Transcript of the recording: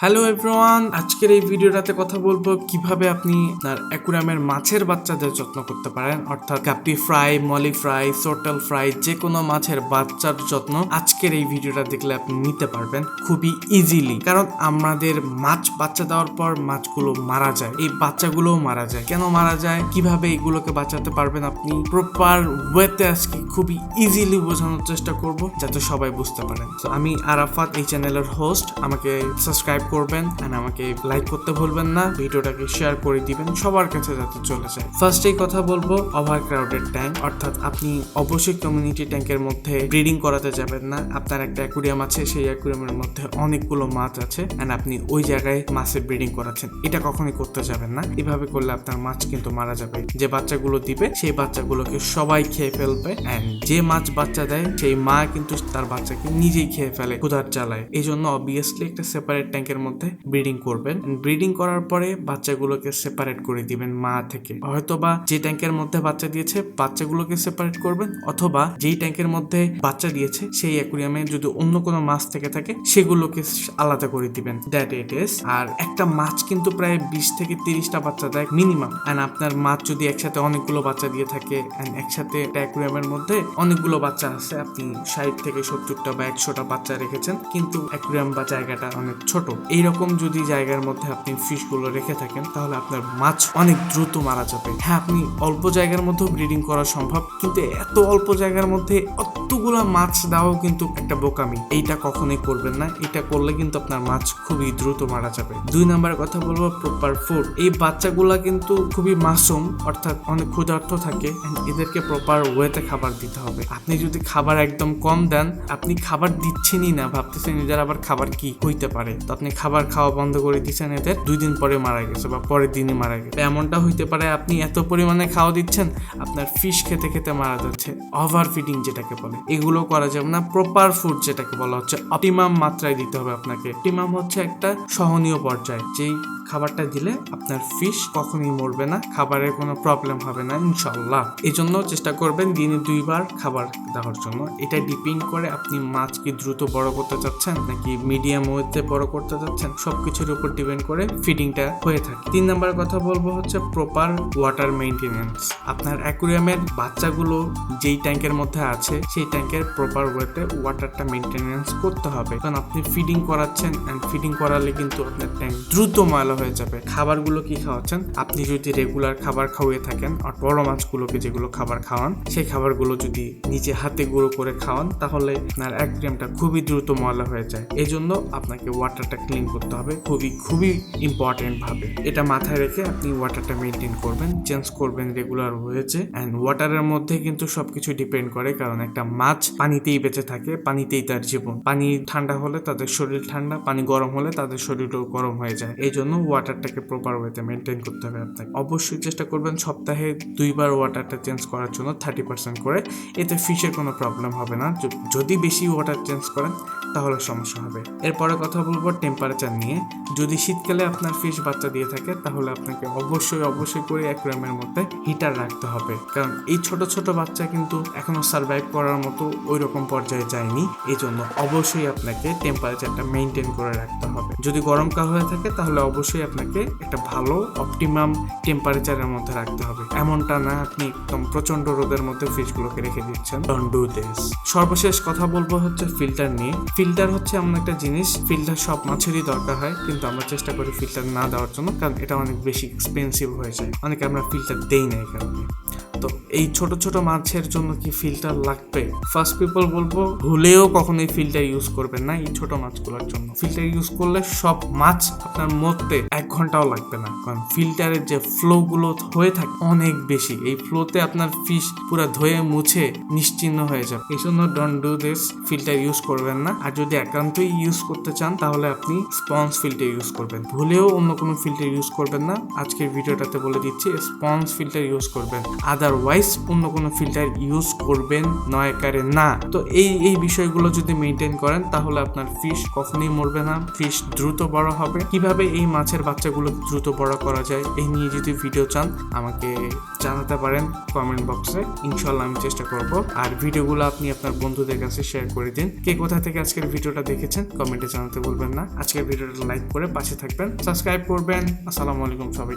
Hello everyone, আজকের এই ভিডিওটাতে কথা বলবো কিভাবে আপনি আপনার অ্যাকুরিয়ামের মাছের বাচ্চাদের যত্ন করতে পারেন, অর্থাৎ গাপ্পি ফ্রাই, মলি ফ্রাই, সোর্টেল ফ্রাই, যে কোনো মাছের বাচ্চার যত্ন আজকের এই ভিডিওটা দেখলে আপনি নিতে পারবেন খুবই ইজিলি। কারণ আমাদের মাছ বাচ্চা দেওয়ার পর মাছগুলো মারা যায়, এই বাচ্চাগুলোও মারা যায়। কেন মারা যায়, কিভাবে এগুলোকে বাঁচাতে পারবেন আপনি প্রপার ওয়েতে আজকে খুবই ইজিলি বোঝানোর চেষ্টা করব যাতে সবাই বুঝতে পারেন। তো আমি আরাফাত, এই চ্যানেলের হোস্ট। আমাকে সাবস্ক্রাইব করবেন এন্ড আমাকে লাইক করতে ভুলবেন না, ভিডিওটাকে শেয়ার করে দিবেন সবার কাছে যাতে চলে যায়। ফার্স্টেই কথা বলবো ওভার ক্রাউডেড ট্যাঙ্ক, অর্থাৎ আপনি অবশ্যই কমিউনিটি ট্যাঙ্কের মধ্যে ব্রিডিং করাতে যাবেন না। আপনার একটা অ্যাকুরিয়াম আছে, সেই অ্যাকুরিয়ামের মধ্যে অনেকগুলো মাছ আছে এন্ড আপনি ওই জায়গায় মাছের ব্রিডিং করাচ্ছেন, এটা কখনোই করতে যাবেন না। এভাবে করলে আপনার মাছ কিন্তু মারা যাবে। যে বাচ্চাগুলো দিবে সেই বাচ্চাগুলোকে সবাই খেয়ে ফেলবে এন্ড যে মাছ বাচ্চা দেয় সেই মা কিন্তু তার বাচ্চাকে নিজেই খেয়ে ফেলে, ক্ষুধার জ্বালায়। এই জন্য অবভিয়াসলি একটা সেপারেট ট্যাঙ্কের মধ্যে ব্রিডিং করবেন। ব্রিডিং করার পরে বাচ্চাগুলোকে সেপারেট করে দিবেন মা থেকে। হয়তোবা যে ট্যাঙ্কের মধ্যে বাচ্চা দিয়েছে বাচ্চাগুলোকে সেপারেট করবেন, অথবা যেই ট্যাঙ্কের মধ্যে বাচ্চা দিয়েছে সেই অ্যাকুরিয়ামে যদি অন্য কোনো মাছ থেকে থাকে সেগুলোকে আলাদা করে দিবেন। That it is. আর একটা মাছ কিন্তু প্রায় 20 থেকে 30টা বাচ্চা দেয় মিনিমাম। এন্ড আপনার মাছ যদি একসাথে অনেকগুলো বাচ্চা দিয়ে থাকে এন্ড একসাথে একটা অ্যাকুরিয়ামের মধ্যে অনেকগুলো বাচ্চা আছে, আপনি 60 থেকে 70টা বা 100টা বাচ্চা রেখেছেন কিন্তু অ্যাকুরিয়াম বা জায়গাটা অনেক ছোট, এইরকম যদি জায়গার মধ্যে আপনি ফিশগুলো রেখে থাকেন তাহলে আপনার মাছ অনেক দ্রুত মারা যাবে। হ্যাঁ, আপনি অল্প জায়গার মধ্যেও ব্রিডিং করা সম্ভব, কিন্তু এত অল্প জায়গার মধ্যে অতগুলো মাছ দেওয়াও কিন্তু একটা বোকামি। এইটা কখনোই করবেন না, এটা করলে কিন্তু আপনার মাছ খুবই দ্রুত মারা যাবে। 2 নম্বরের কথা বলবো প্রপার ফুড। এই বাচ্চাগুলা কিন্তু খুবই মাসুম, অর্থাৎ অনেক ক্ষুধার্ত থাকে, এদেরকে প্রপার ওয়েতে খাবার দিতে হবে। আপনি যদি খাবার একদম কম দেন, আপনি খাবার দিচ্ছেনই না, ভাবতেছেন এদের আবার খাবার কি হইতে পারে, তো আপনি খাবার খাওয়া বন্ধ করে দিচ্ছেন, এদের 2 দিন পরে মারা গেছে বা পরের দিনই মারা গেছে। এমনটা হইতে পারে আপনি এত পরিমাণে খাওয়া দিচ্ছেন আপনার ফিশ খেতে খেতে মারা যাচ্ছে, ওভার ফিডিং যেটাকে বলে। এগুলো করা যাবে না। প্রপার ফুড যেটাকে বলা হচ্ছে অপটিমাম মাত্রায় দিতে হবে আপনাকে। অপটিমাম হচ্ছে একটা সহনীয় পর্যায়, যেই খাবারটা দিলে আপনার ফিশ কখনোই মরবে না, খাবারের কোনো প্রবলেম হবে না ইনশাল্লাহ। এই জন্য চেষ্টা করবেন দিনে 2 বার খাবার দেওয়ার জন্য। এটা ডিপেন্ড করে আপনি মাছ কি দ্রুত বড় করতে চাচ্ছেন নাকি মিডিয়াম ওয়েতে বড় করতে চাচ্ছেন, সবকিছুর উপর ডিপেন্ড করে ফিডিংটা হয়ে থাকে। 3 নম্বরের কথা বলবো হচ্ছে প্রপার ওয়াটার মেইনটেনেন্স। আপনার অ্যাকুরিয়ামের বাচ্চাগুলো যেই ট্যাঙ্কের মধ্যে আছে সেই ট্যাঙ্কের প্রপার ওয়েতে ওয়াটারটা মেইনটেনেন্স করতে হবে, কারণ আপনি ফিডিং করাচ্ছেন এন্ড ফিডিং করালে কিন্তু আপনার ট্যাঙ্ক দ্রুত ময়লা হয়ে যাবে। খাবারগুলো কি খাওয়াচ্ছেন, আপনি যদি রেগুলার খাবার খাওয়িয়ে থাকেন আর বড় মাছগুলোকে যেগুলো খাবার খাওয়ান সেই খাবারগুলো যদি নিজে হাতে গুঁড়ো করে খাওয়ান তাহলে আপনার অ্যাকুরিয়ামটা খুবই দ্রুত ময়লা হয়ে যায়। এই জন্য আপনাকে ওয়াটারটা ক্লিন করতে হবে খুবই খুবই ইম্পর্টেন্ট ভাবে। এটা মাথায় রেখে আপনি ওয়াটারটা মেনটেন করবেন, চেঞ্জ করবেন রেগুলার হয়েছে। অ্যান্ড ওয়াটারের মধ্যে কিন্তু সবকিছু ডিপেন্ড করে, কারণ একটা মাছ পানিতেই বেঁচে থাকে, পানিতেই তার জীবন। পানি ঠান্ডা হলে তাদের শরীর ঠান্ডা, পানি গরম হলে তাদের শরীরও গরম হয়ে যায়। এই জন্য ওয়াটারটাকে প্রপার ওয়েতে মেনটেন করতে হবে আপনাকে। অবশ্যই চেষ্টা করবেন সপ্তাহে 2 বার ওয়াটারটা চেঞ্জ করার জন্য 30% করে, এতে ফিশের কোনো প্রবলেম হবে না। যদি বেশি ওয়াটার চেঞ্জ করেন তাহলে সমস্যা হবে। এরপরে কথা বলবো টেম্পারেচার নিয়ে। যদি শীতকালে আপনার ফিশ বাচ্চা দিয়ে থাকে তাহলে আপনাকে অবশ্যই করে অ্যাকুরিয়ামের মধ্যে হিটার রাখতে হবে, কারণ এই ছোট ছোট বাচ্চা কিন্তু এখনো সার্ভাইভ করার মতো ওই রকম পর্যায়ে যায়নি। এই জন্য অবশ্যই আপনাকে টেম্পারেচারটা মেনটেন করে রাখতে হবে। যদি গরমকাল হয়ে থাকে তাহলে অবশ্যই আপনাকে একটা ভালো অপটিমাম টেম্পারেচারের মধ্যে রাখতে হবে। এমনটা না আপনি একদম প্রচন্ড রোদের মধ্যে ফিশগুলোকে রেখে দিচ্ছেন। Don't do this. সর্বশেষ কথা বলবো হচ্ছে ফিল্টার নিয়ে। ফিল্টার হচ্ছে এমন একটা জিনিস, ফিল্টার সব মাছেরই দরকার হয়, কিন্তু আমরা চেষ্টা করি ফিল্টার না দেওয়ার জন্য, কারণ এটা অনেক বেশি এক্সপেন্সিভ হয়ে যায়। অনেকে আমরা ফিল্টার দেই না এই কারণে। তো এই ছোট ছোট মাছের জন্য কি ফিল্টার লাগবে? ফার্স্ট পিপল বলবো ভুলেও কখনোই ফিল্টার ইউজ করবেন না এই ছোট মাছগুলোর জন্য। ফিল্টার ইউজ করলে সব মাছ আপনার মরতে 1 ঘন্টাও লাগবে না, কারণ ফিল্টারের যে ফ্লো গুলো হয়ে থাকে অনেক বেশি। এই ফ্লোতে আপনার ফিশ পুরো ধুয়ে মুছে নিশ্চিহ্ন হয়ে যাবে। এই জন্য don't do this, filter use করবেন না। আর যদি একান্তই ইউজ করতে চান তাহলে আপনি স্পঞ্জ ফিল্টার ইউজ করবেন, ভুলেও অন্য কোনো ফিল্টার ইউজ করবেন না। আজকের ভিডিওটাতে বলে দিচ্ছি স্পঞ্জ ফিল্টার ইউজ করবেন। আদারওয়াইজ অন্য কোনো ফিল্টার ইউজ করবেন নয়াকারে না। তো এই বিষয়গুলো যদি মেনটেন করেন তাহলে আপনার ফিশ কখনোই মরবে না, ফিশ দ্রুত বড় হবে। কিভাবে এই মাছের বাচ্চাগুলো দ্রুত বড় করা যায় এই নিয়ে যদি ভিডিও চান আমাকে জানাতে পারেন কমেন্ট বক্সে, ইনশাল্লাহ আমি চেষ্টা করব। আর ভিডিওগুলো আপনি আপনার বন্ধুদের কাছে শেয়ার করে দিন। কে কোথা থেকে আজকের ভিডিওটা দেখেছেন কমেন্টে জানাতে বলবেন না। আজকের ভিডিওটা লাইক করে পাশে থাকবেন, সাবস্ক্রাইব করবেন। আসসালামু আলাইকুম সবাই।